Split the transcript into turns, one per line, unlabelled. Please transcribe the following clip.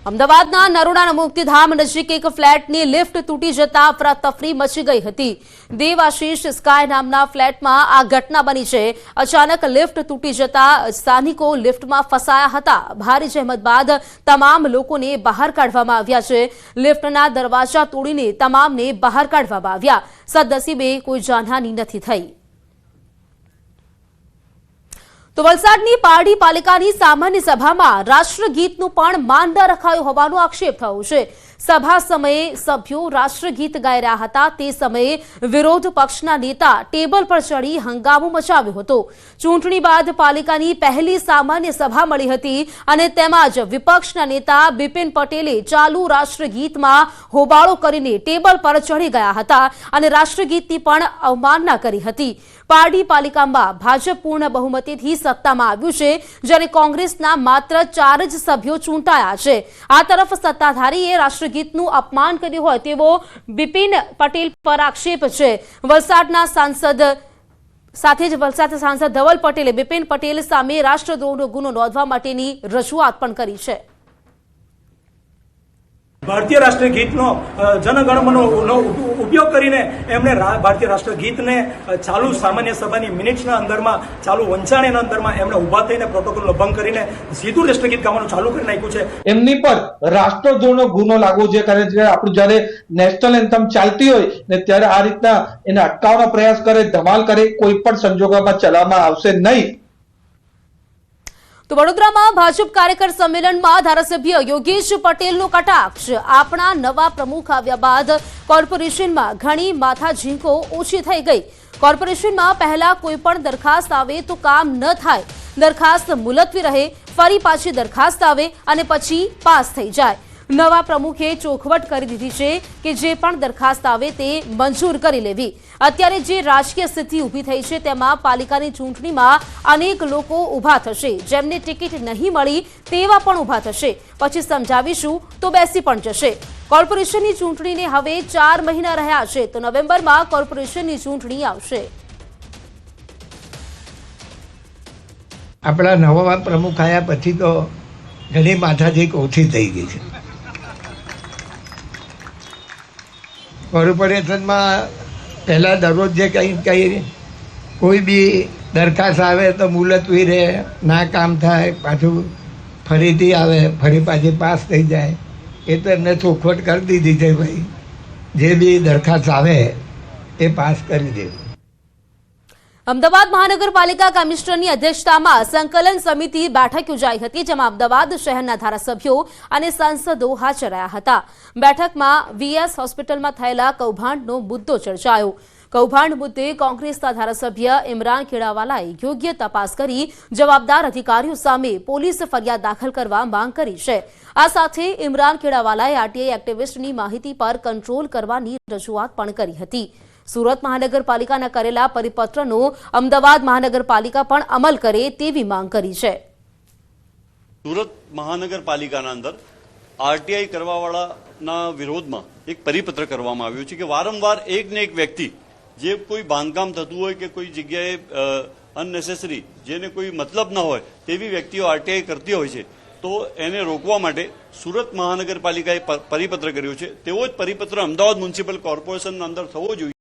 અમદાવાદના નરોડાના મુક્તિધામ નજીક એક ફ્લેટની લિફ્ટ તૂટી જતા અફરાતફરી મચી ગઈ હતી। દેવાશીષ સ્કાય નામના ફ્લેટમાં આ ઘટના બની છે। અચાનક લિફ્ટ તૂટી જતા સ્થાનિકો લિફ્ટમાં ફસાયા હતા। ભારે જહેમત બાદ તમામ લોકોને બહાર કાઢવામાં આવ્યા છે। લિફ્ટના દરવાજા તોડીને તમામને બહાર કાઢવામાં આવ્યા। સદનસીબે કોઈ જાનહાનિ નથી થઈ। તો વલસાડની પારડી પાલિકાની સામાન્ય સભામાં રાષ્ટ્રગીતનું પણ માન ન રખાયું હોવાનો આક્ષેપ થયો છે। સભા સમયે સભ્યો રાષ્ટ્રગીત ગાઈ રહ્યા હતા। તે સમયે વિરોધ પક્ષના નેતા ટેબલ પર ચડી હંગામો મચાવ્યો હતો। ચૂંટણી બાદ પાલિકાની પહેલી સામાન્ય સભા મળી હતી અને તેમાં જ વિપક્ષના નેતા બિપિન પટેલે ચાલુ રાષ્ટ્રગીતમાં હોબાળો કરીને ટેબલ પર ચડી ગયા હતા અને રાષ્ટ્રગીતની પણ અવમાનના કરી હતી। પારડી પાલિકામાં ભાજપ પૂર્ણ બહુમતીથી સત્તામાં આવ્યું છે, જ્યારે કોંગ્રેસના માત્ર 4 જ સભ્યો ચૂંટાયા છે। આ તરફ સત્તાધારીએ રાષ્ટ્રગીતનું અપમાન કર્યું હોય તેવો બિપિન પટેલ પર આક્ષેપ છે। વલસાડના સાંસદ સાથે જ વલસાડ સાંસદ ધવલ પટેલે બિપિન પટેલ સામે રાષ્ટ્રદ્રોહનો ગુનો નોંધવા માટેની રજૂઆત પણ કરી છે।
ભારતીય રાષ્ટ્રગીતનો જનગણમનનો ઉપયોગ કરીને એમણે ભારતીય રાષ્ટ્રગીતને ચાલુ સામાન્ય સભાની મિનિટ્સના અંદરમાં ચાલુ વંચાણીના અંદરમાં એમણે ઊભા થઈને પ્રોટોકોલનો ભંગ કરીને સીધું રાષ્ટ્રગીત ગાવાનું ચાલુ કરી નાખ્યું છે।
એમની પર રાષ્ટ્રદ્રોહનો ગુનો લાગવો છે, કારણ કે આપણું જ્યારે નેશનલ એન્થમ ચાલતી હોય ને ત્યારે આ રીતના એને અટકાવવાનો પ્રયાસ કરે, ધમાલ કરે, કોઈ પણ સંજોગોમાં ચલાવવામાં આવશે નહીં।
તો વડોદરામાં ભાજપ કાર્યકર સંમેલનમાં ધારાસભ્ય યોગેશ પટેલનો કટાક્ષ। આપણા નવા પ્રમુખ આવ્યા બાદ કોર્પોરેશનમાં ઘણી માથાઝીંકો ઓછી થઈ ગઈ। કોર્પોરેશનમાં પહેલા કોઈ પણ દરખાસ્ત આવે તો કામ ન થાય, દરખાસ્ત મુલતવી રહે, ફરી પાછી દરખાસ્ત આવે અને પછી પાસ થઈ જાય। નવા પ્રમુખે ચોખવટ કરી દીધી છે કે જે પણ દરખાસ્ત આવે તે મંજૂર કરી લેવી। અત્યારે જે રાજકીય સ્થિતિ ઊભી થઈ છે તેમાં પાલિકાની ચૂંટણીમાં અનેક લોકો ઊભા થશે, જેમને ટિકિટ નહીં મળી તેવા પણ ઊભા થશે, પછી સમજાવીશું તો બેસી પણ જશે। કોર્પોરેશનની ચૂંટણીને હવે 4 મહિના રહ્યા છે, તો નવેમ્બરમાં કોર્પોરેશનની ચૂંટણી આવશે।
આપણા નવા પ્રમુખ આવ્યા પછી તો ઘણી માથાજીક ઓછી થઈ ગઈ છે। કોર્પોરેશનમાં પહેલાં દરરોજ જે કંઈ કોઈ બી દરખાસ્ત આવે તો મુલતવી રહે, ના કામ થાય, પાછું ફરીથી આવે, ફરી પાછી પાસ થઈ જાય। એ તો એમને ચોખવટ કરી દીધી છે, ભાઈ જે બી દરખાસ્ત આવે એ પાસ કરી દેવું।
અમદાવાદ મહાનગરપાલિકા કમિશનરની અધ્યક્ષતામાં સંકલન સમિતિ બેઠક યોજાઈ હતી, જેમાં અમદાવાદ શહેરના ધારાસભ્યો અને સાંસદો હાજર રહ્યા હતા। બેઠકમાં વીએસ હોસ્પિટલમાં થયેલા કૌભાંડનો મુદ્દો ચર્ચાયો। કૌભાંડ મુદ્દે કોંગ્રેસના ધારાસભ્ય ઇમરાન ખેડાવાલાએ યોગ્ય તપાસ કરી જવાબદાર અધિકારીઓ સામે પોલીસ ફરિયાદ દાખલ કરવા માંગ કરી છે। આ સાથે ઇમરાન ખેડાવાલાએ આરટીઆઈ એક્ટિવિસ્ટની માહિતી પર કંટ્રોલ કરવાની રજૂઆત પણ કરી હતી। સુરત મહાનગરપાલિકાના કરેલા પરિપત્રનો અમદાવાદ મહાનગરપાલિકા પણ અમલ કરે તેવી માંગ કરી છે।
સુરત મહાનગરપાલિકાના અંદર આરટીઆઈ કરવાવાળાના વિરોધમાં એક પરિપત્ર કરવામાં આવ્યું છે કે વારંવાર એક ને એક વ્યક્તિ જે કોઈ બાંધકામ થતું હોય કે કોઈ જગ્યાએ અનનેસેસરી જેને કોઈ મતલબ ન હોય તેવી વ્યક્તિઓ આરટીઆઈ કરતી હોય છે, તો એને રોકવા માટે સુરત મહાનગરપાલિકાએ પરિપત્ર કર્યો છે। તેવો જ પરિપત્ર અમદાવાદ મ્યુનિસિપલ કોર્પોરેશનના અંદર થવો જોઈએ।